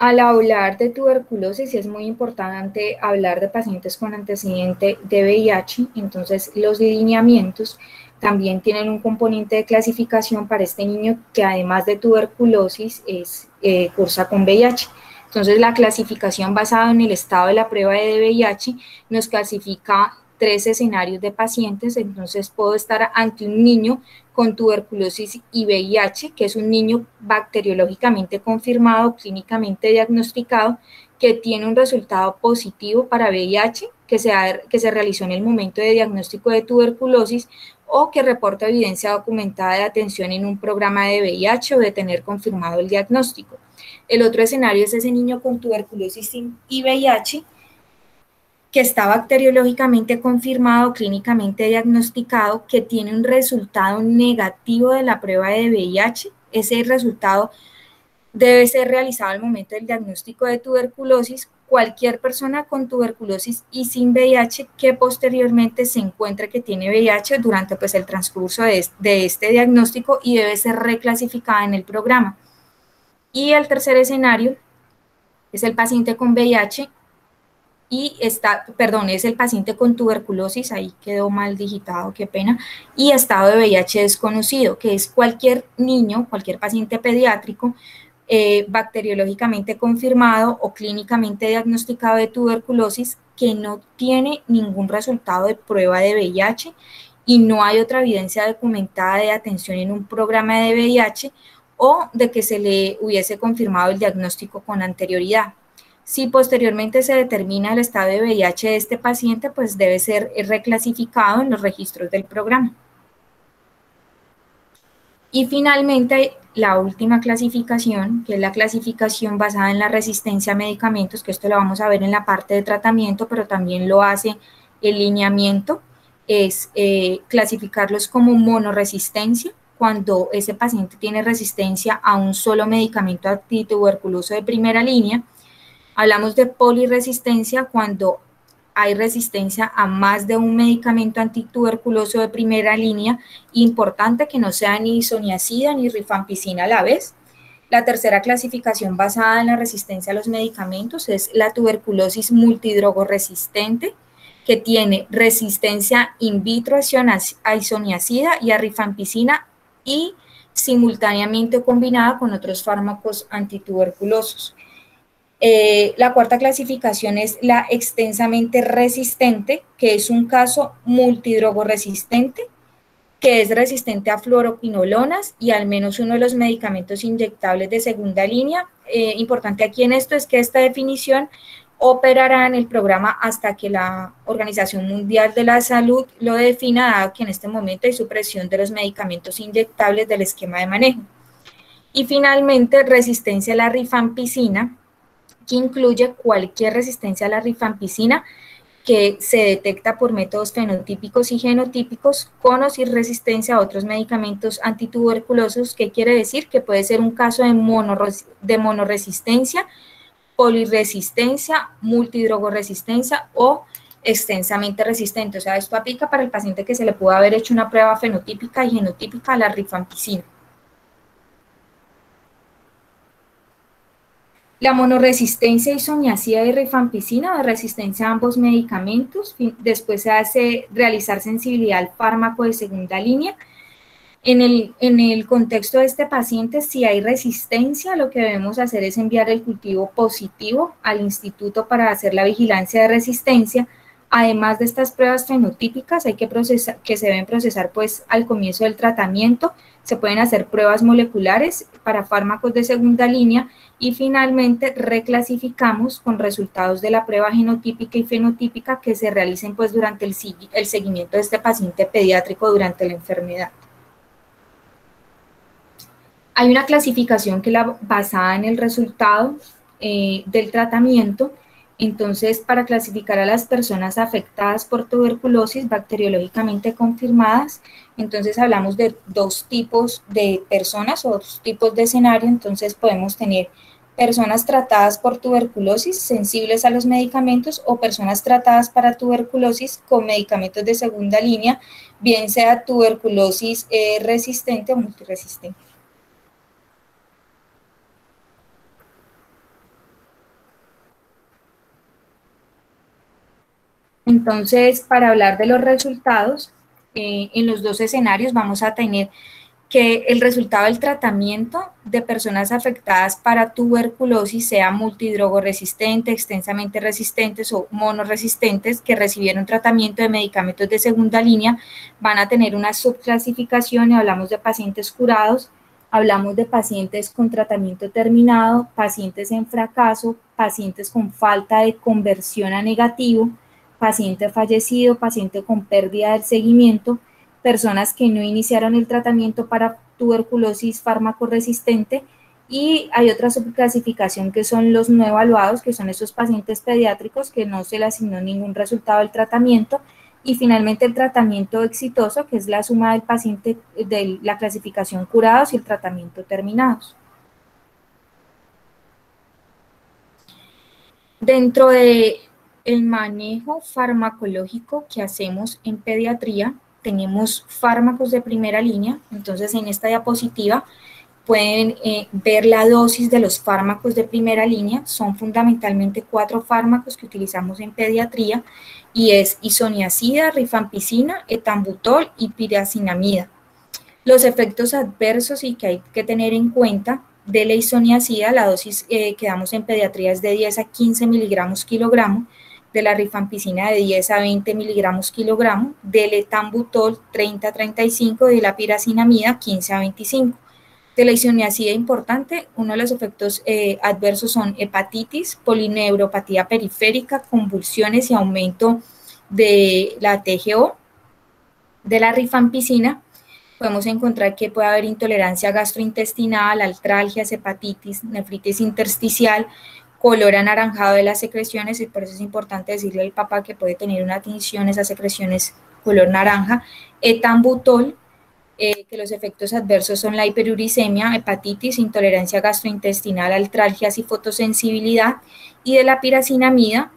Al hablar de tuberculosis es muy importante hablar de pacientes con antecedente de VIH, entonces los lineamientos también tienen un componente de clasificación para este niño que además de tuberculosis cursa con VIH. Entonces la clasificación basada en el estado de la prueba de VIH nos clasifica 3 escenarios de pacientes. Entonces puedo estar ante un niño con tuberculosis y VIH, que es un niño bacteriológicamente confirmado, clínicamente diagnosticado, que tiene un resultado positivo para VIH, que se realizó en el momento de diagnóstico de tuberculosis, o que reporta evidencia documentada de atención en un programa de VIH o de tener confirmado el diagnóstico. El otro escenario es ese niño con tuberculosis y VIH, que está bacteriológicamente confirmado, clínicamente diagnosticado, que tiene un resultado negativo de la prueba de VIH. Ese resultado debe ser realizado al momento del diagnóstico de tuberculosis. Cualquier persona con tuberculosis y sin VIH que posteriormente se encuentre que tiene VIH durante el transcurso de este diagnóstico y debe ser reclasificada en el programa. Y el tercer escenario es el paciente con VIH es el paciente con tuberculosis, ahí quedó mal digitado, qué pena, y estado de VIH desconocido, que es cualquier niño, cualquier paciente pediátrico bacteriológicamente confirmado o clínicamente diagnosticado de tuberculosis que no tiene ningún resultado de prueba de VIH y no hay otra evidencia documentada de atención en un programa de VIH o de que se le hubiese confirmado el diagnóstico con anterioridad. Si posteriormente se determina el estado de VIH de este paciente, pues debe ser reclasificado en los registros del programa. Y finalmente, la última clasificación, que es la clasificación basada en la resistencia a medicamentos, que esto lo vamos a ver en la parte de tratamiento, pero también lo hace el lineamiento, es clasificarlos como monoresistencia, cuando ese paciente tiene resistencia a un solo medicamento antituberculoso de primera línea. Hablamos de polirresistencia cuando hay resistencia a más de un medicamento antituberculoso de primera línea, importante que no sea ni isoniazida ni rifampicina a la vez. La tercera clasificación basada en la resistencia a los medicamentos es la tuberculosis multidrogoresistente, que tiene resistencia in vitro a isoniazida y a rifampicina y simultáneamente combinada con otros fármacos antituberculosos. La cuarta clasificación es la extensamente resistente, que es un caso multidrogoresistente, que es resistente a fluoroquinolonas y al menos uno de los medicamentos inyectables de segunda línea. Importante aquí en esto es que esta definición operará en el programa hasta que la Organización Mundial de la Salud lo defina, dado que en este momento hay supresión de los medicamentos inyectables del esquema de manejo. Y finalmente, resistencia a la rifampicina, que incluye cualquier resistencia a la rifampicina que se detecta por métodos fenotípicos y genotípicos, con o sin resistencia a otros medicamentos antituberculosos, que quiere decir que puede ser un caso de monoresistencia, polirresistencia, multidrogoresistencia o extensamente resistente. O sea, esto aplica para el paciente que se le pudo haber hecho una prueba fenotípica y genotípica a la rifampicina. La monoresistencia isoniazida y rifampicina, de resistencia a ambos medicamentos. Después se hace realizar sensibilidad al fármaco de segunda línea. En el contexto de este paciente, si hay resistencia, lo que debemos hacer es enviar el cultivo positivo al instituto para hacer la vigilancia de resistencia. Además de estas pruebas fenotípicas, que se deben procesar pues al comienzo del tratamiento. Se pueden hacer pruebas moleculares para fármacos de segunda línea y finalmente reclasificamos con resultados de la prueba genotípica y fenotípica que se realicen pues durante el seguimiento de este paciente pediátrico durante la enfermedad. Hay una clasificación que es basada en el resultado del tratamiento. Entonces, para clasificar a las personas afectadas por tuberculosis bacteriológicamente confirmadas, entonces hablamos de dos tipos de personas o dos tipos de escenario. Entonces podemos tener personas tratadas por tuberculosis sensibles a los medicamentos o personas tratadas para tuberculosis con medicamentos de segunda línea, bien sea tuberculosis resistente o multiresistente. Entonces, para hablar de los resultados, en los dos escenarios vamos a tener que el resultado del tratamiento de personas afectadas para tuberculosis, sea multidrogoresistente, extensamente resistentes o monoresistentes, que recibieron tratamiento de medicamentos de segunda línea, van a tener una subclasificación y hablamos de pacientes curados, hablamos de pacientes con tratamiento terminado, pacientes en fracaso, pacientes con falta de conversión a negativo, paciente fallecido, paciente con pérdida del seguimiento, personas que no iniciaron el tratamiento para tuberculosis fármaco-resistente, y hay otra subclasificación que son los no evaluados, que son esos pacientes pediátricos que no se le asignó ningún resultado del tratamiento, y finalmente el tratamiento exitoso, que es la suma del paciente de la clasificación curados y el tratamiento terminados. Dentro de el manejo farmacológico que hacemos en pediatría, tenemos fármacos de primera línea. Entonces, en esta diapositiva pueden ver la dosis de los fármacos de primera línea. Son fundamentalmente 4 fármacos que utilizamos en pediatría, y es isoniazida, rifampicina, etambutol y pirazinamida. Los efectos adversos y que hay que tener en cuenta de la isoniazida, la dosis que damos en pediatría es de 10 a 15 miligramos kilogramo, de la rifampicina de 10 a 20 miligramos kilogramo, del etambutol 30 a 35 y de la pirazinamida 15 a 25. De la isoniazida, importante, uno de los efectos adversos son hepatitis, polineuropatía periférica, convulsiones y aumento de la TGO. De la rifampicina podemos encontrar que puede haber intolerancia gastrointestinal, artralgias, hepatitis, nefritis intersticial, color anaranjado de las secreciones, y por eso es importante decirle al papá que puede tener una tinción, esas secreciones color naranja. Etambutol, que los efectos adversos son la hiperuricemia, hepatitis, intolerancia gastrointestinal, artralgias y fotosensibilidad. Y de la pirazinamida,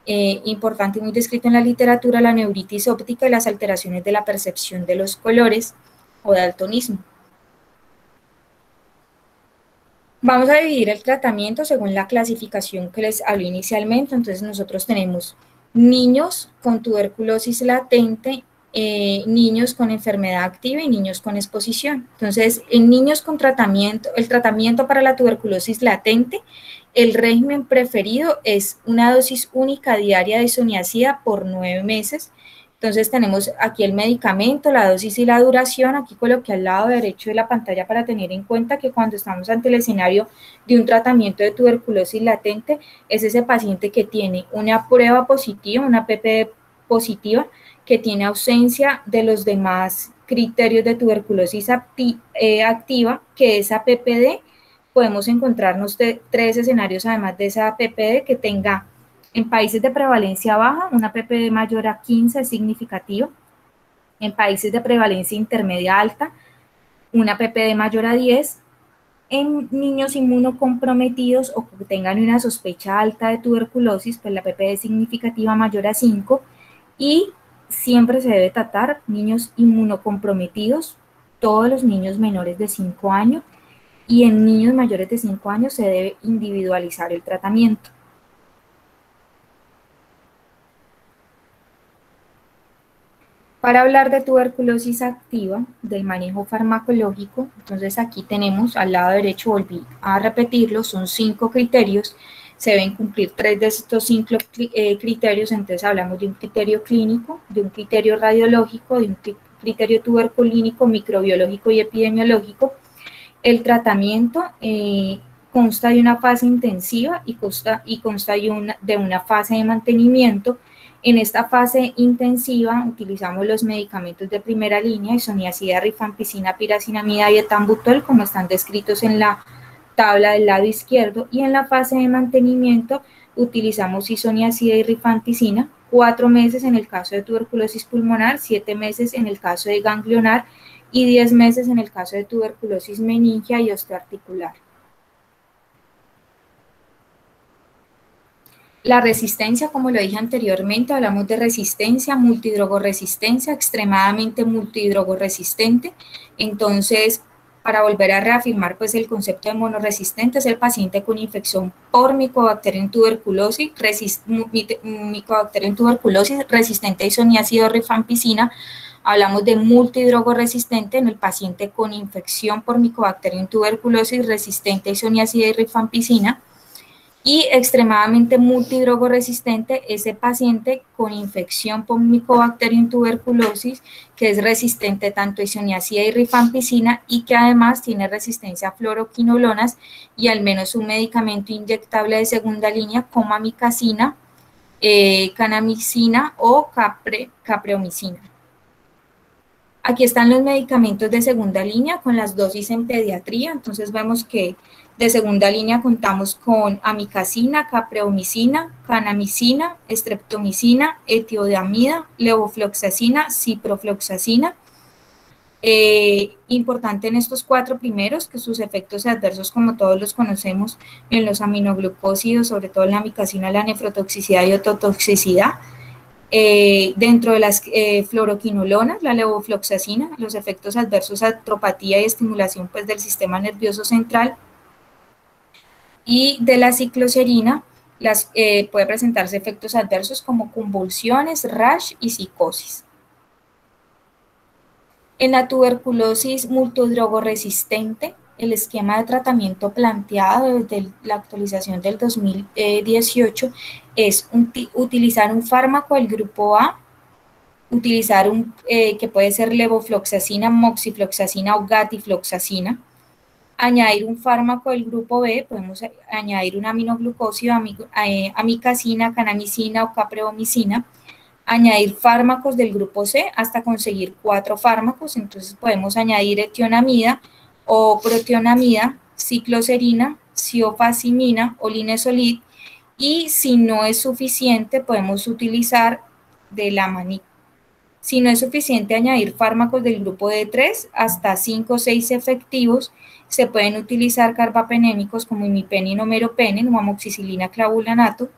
importante y muy descrito en la literatura, la neuritis óptica y las alteraciones de la percepción de los colores o daltonismo. Vamos a dividir el tratamiento según la clasificación que les hablé inicialmente. Entonces nosotros tenemos niños con tuberculosis latente, niños con enfermedad activa y niños con exposición. Entonces, en niños con tratamiento, el tratamiento para la tuberculosis latente, el régimen preferido es una dosis única diaria de isoniazida por 9 meses. Entonces tenemos aquí el medicamento, la dosis y la duración. Aquí coloqué al lado derecho de la pantalla para tener en cuenta que cuando estamos ante el escenario de un tratamiento de tuberculosis latente, es ese paciente que tiene una prueba positiva, una PPD positiva, que tiene ausencia de los demás criterios de tuberculosis activa, que esa PPD, podemos encontrarnos 3 escenarios además de esa PPD que tenga en países de prevalencia baja, una PPD mayor a 15 es significativo. En países de prevalencia intermedia alta, una PPD mayor a 10. En niños inmunocomprometidos o que tengan una sospecha alta de tuberculosis, pues la PPD significativa mayor a 5. Y siempre se debe tratar niños inmunocomprometidos, todos los niños menores de 5 años, y en niños mayores de 5 años se debe individualizar el tratamiento. Para hablar de tuberculosis activa, del manejo farmacológico, entonces aquí tenemos al lado derecho, volví a repetirlo, son 5 criterios, se deben cumplir 3 de estos 5 criterios. Entonces hablamos de un criterio clínico, de un criterio radiológico, de un criterio tuberculínico, microbiológico y epidemiológico. El tratamiento consta de una fase intensiva y consta de una fase de mantenimiento. En esta fase intensiva utilizamos los medicamentos de primera línea, isoniazida, rifampicina, pirazinamida y etambutol, como están descritos en la tabla del lado izquierdo, y en la fase de mantenimiento utilizamos isoniazida y rifampicina, 4 meses en el caso de tuberculosis pulmonar, 7 meses en el caso de ganglionar y 10 meses en el caso de tuberculosis meningia y osteoarticular. La resistencia, como lo dije anteriormente, hablamos de resistencia, multidrogoresistencia, extremadamente multidrogorresistente. Entonces, para volver a reafirmar pues el concepto de monorresistente, es el paciente con infección por Mycobacterium tuberculosis, resistente a isoniazida o rifampicina. Hablamos de multidrogorresistente en el paciente con infección por Mycobacterium tuberculosis, resistente a isoniazida y rifampicina. Y extremadamente multidrogorresistente, ese paciente con infección por Mycobacterium tuberculosis, que es resistente tanto a isoniazida y rifampicina y que además tiene resistencia a fluoroquinolonas y al menos un medicamento inyectable de segunda línea como amikacina, kanamicina o capreomicina. Aquí están los medicamentos de segunda línea con las dosis en pediatría. Entonces vemos que de segunda línea contamos con amikacina, capreomicina, kanamicina, streptomicina, etiodamida, levofloxacina, ciprofloxacina. Importante en estos 4 primeros que sus efectos adversos, como todos los conocemos, en los aminoglucósidos, sobre todo en la amikacina, la nefrotoxicidad y ototoxicidad. Dentro de las fluoroquinolonas, la levofloxacina, los efectos adversos, atropatía y estimulación pues, del sistema nervioso central. Y de la cicloserina, puede presentarse efectos adversos como convulsiones, rash y psicosis. En la tuberculosis multidrogorresistente, el esquema de tratamiento planteado desde la actualización del 2018 es utilizar un fármaco del grupo A, utilizar que puede ser levofloxacina, moxifloxacina o gatifloxacina, añadir un fármaco del grupo B, podemos añadir un aminoglucósido, amikacina, kanamicina o capreomicina, añadir fármacos del grupo C hasta conseguir 4 fármacos. Entonces podemos añadir etionamida o proteonamida, cicloserina, ciofacimina o linezolid, y si no es suficiente podemos utilizar si no es suficiente añadir fármacos del grupo D3 hasta 5 o 6 efectivos, se pueden utilizar carbapenémicos como imipenem o meropenem o amoxicilina clavulanato.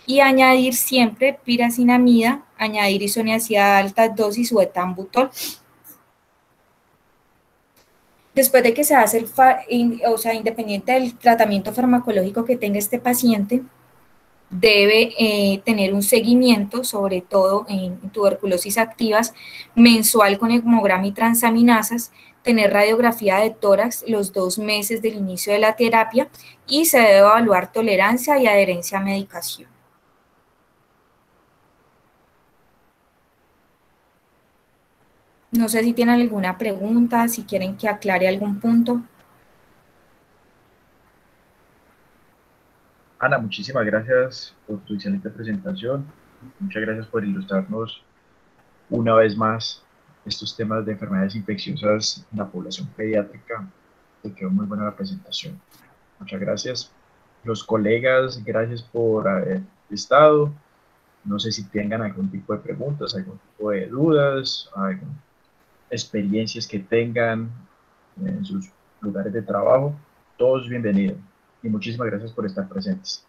y añadir siempre piracinamida, añadir isoniazida de altas dosis o etambutol. Después de que se hace independiente del tratamiento farmacológico que tenga este paciente, debe tener un seguimiento, sobre todo en tuberculosis activas, mensual con hemograma y transaminasas, tener radiografía de tórax los 2 meses del inicio de la terapia y se debe evaluar tolerancia y adherencia a medicación. No sé si tienen alguna pregunta, si quieren que aclare algún punto. Ana, muchísimas gracias por tu excelente presentación. Muchas gracias por ilustrarnos una vez más estos temas de enfermedades infecciosas en la población pediátrica. Te quedó muy buena la presentación. Muchas gracias. Los colegas, gracias por haber estado. No sé si tengan algún tipo de preguntas, algún tipo de dudas, experiencias que tengan en sus lugares de trabajo. Todos bienvenidos. Y muchísimas gracias por estar presentes.